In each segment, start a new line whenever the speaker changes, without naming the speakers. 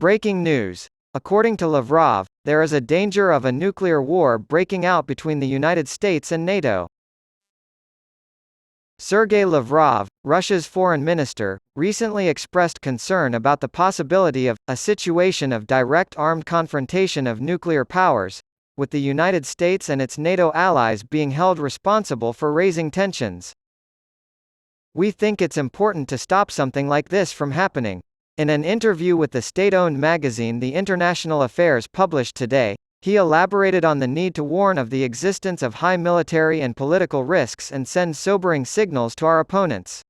Breaking news. According to Lavrov, there is a danger of a nuclear war breaking out between the United States and NATO. Sergei Lavrov, Russia's foreign minister, recently expressed concern about the possibility of a situation of direct armed confrontation of nuclear powers, with the United States and its NATO allies being held responsible for raising tensions. "We think it's important to stop something like this from happening." In an interview with the state-owned magazine The International Affairs published today, he elaborated on the need to warn of the existence of high military and political risks and send sobering signals to our opponents.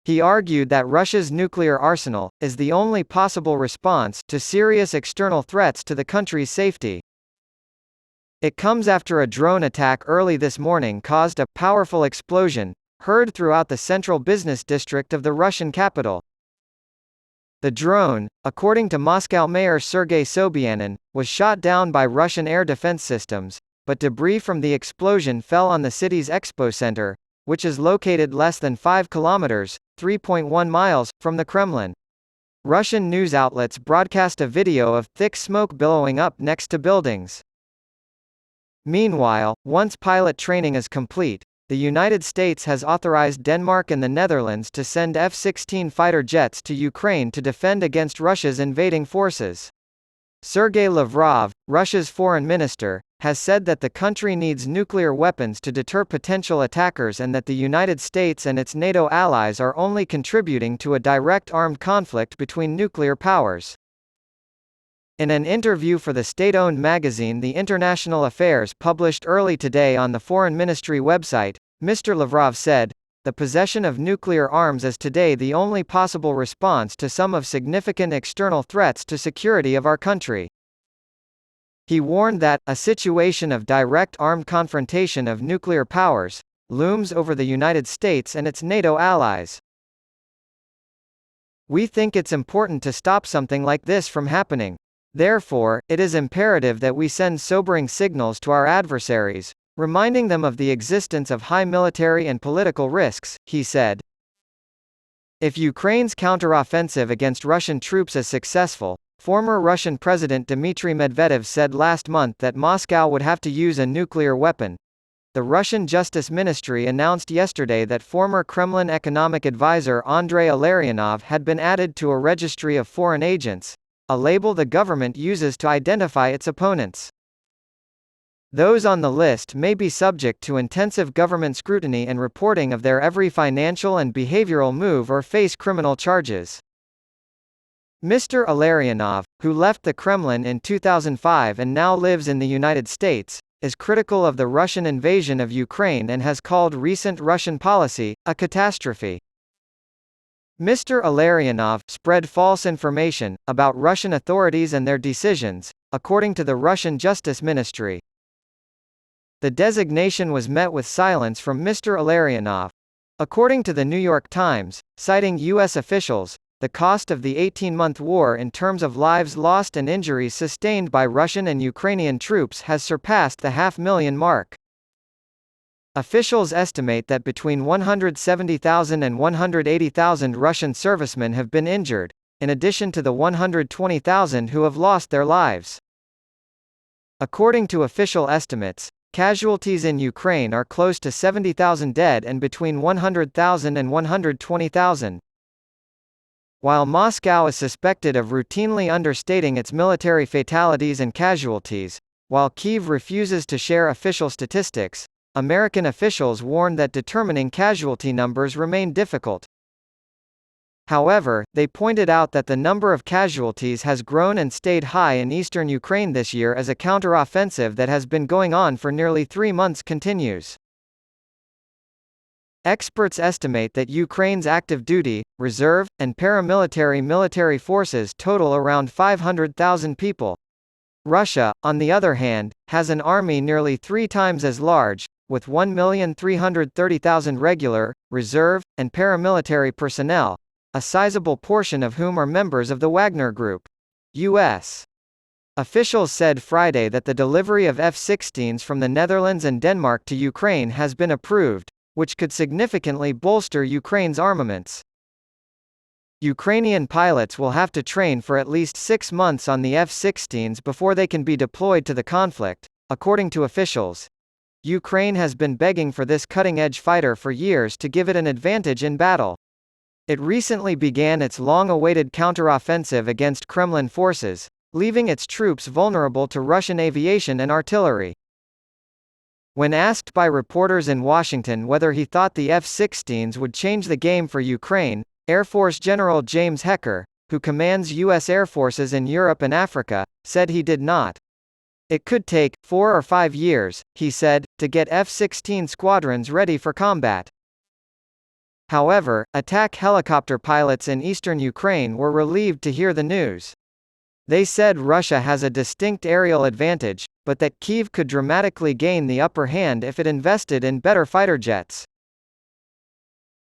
He argued that Russia's nuclear arsenal is the only possible response to serious external threats to the country's safety. It comes after a drone attack early this morning caused a powerful explosion, heard throughout the central business district of the Russian capital. The drone, according to Moscow Mayor Sergei Sobyanin, was shot down by Russian air defense systems, but debris from the explosion fell on the city's Expo Center, which is located less than 5 kilometers (3.1 miles) from the Kremlin. Russian news outlets broadcast a video of thick smoke billowing up next to buildings. Meanwhile, once pilot training is complete, the United States has authorized Denmark and the Netherlands to send F-16 fighter jets to Ukraine to defend against Russia's invading forces. Sergei Lavrov, Russia's foreign minister, has said that the country needs nuclear weapons to deter potential attackers and that the United States and its NATO allies are only contributing to a direct armed conflict between nuclear powers. In an interview for the state-owned magazine The International Affairs published early today on the Foreign Ministry website, Mr. Lavrov said, "The possession of nuclear arms is today the only possible response to some of significant external threats to security of our country." He warned that a situation of direct armed confrontation of nuclear powers looms over the United States and its NATO allies. "We think it's important to stop something like this from happening. Therefore, it is imperative that we send sobering signals to our adversaries, reminding them of the existence of high military and political risks," he said. If Ukraine's counteroffensive against Russian troops is successful, former Russian President Dmitry Medvedev said last month that Moscow would have to use a nuclear weapon. The Russian Justice Ministry announced yesterday that former Kremlin economic advisor Andrei Alarionov had been added to a registry of foreign agents, a label the government uses to identify its opponents. Those on the list may be subject to intensive government scrutiny and reporting of their every financial and behavioral move or face criminal charges. Mr. Alarionov, who left the Kremlin in 2005 and now lives in the United States, is critical of the Russian invasion of Ukraine and has called recent Russian policy a catastrophe. Mr. Alarionov spread false information about Russian authorities and their decisions, according to the Russian Justice Ministry. The designation was met with silence from Mr. Alarionov. According to the New York Times, citing U.S. officials, the cost of the 18-month war in terms of lives lost and injuries sustained by Russian and Ukrainian troops has surpassed the 500,000 mark. Officials estimate that between 170,000 and 180,000 Russian servicemen have been injured, in addition to the 120,000 who have lost their lives. According to official estimates, casualties in Ukraine are close to 70,000 dead and between 100,000 and 120,000. While Moscow is suspected of routinely understating its military fatalities and casualties, while Kyiv refuses to share official statistics, American officials warn that determining casualty numbers remain difficult. However, they pointed out that the number of casualties has grown and stayed high in eastern Ukraine this year as a counteroffensive that has been going on for nearly 3 months continues. Experts estimate that Ukraine's active duty, reserve, and paramilitary military forces total around 500,000 people. Russia, on the other hand, has an army nearly 3 times as large, with 1,330,000 regular, reserve, and paramilitary personnel, a sizable portion of whom are members of the Wagner Group. U.S. officials said Friday that the delivery of F-16s from the Netherlands and Denmark to Ukraine has been approved, which could significantly bolster Ukraine's armaments. Ukrainian pilots will have to train for at least 6 months on the F-16s before they can be deployed to the conflict, according to officials. Ukraine has been begging for this cutting-edge fighter for years to give it an advantage in battle. It recently began its long-awaited counteroffensive against Kremlin forces, leaving its troops vulnerable to Russian aviation and artillery. When asked by reporters in Washington whether he thought the F-16s would change the game for Ukraine, Air Force General James Hecker, who commands U.S. Air Forces in Europe and Africa, said he did not. It could take 4 or 5 years, he said, to get F-16 squadrons ready for combat. However, attack helicopter pilots in eastern Ukraine were relieved to hear the news. They said Russia has a distinct aerial advantage, but that Kyiv could dramatically gain the upper hand if it invested in better fighter jets.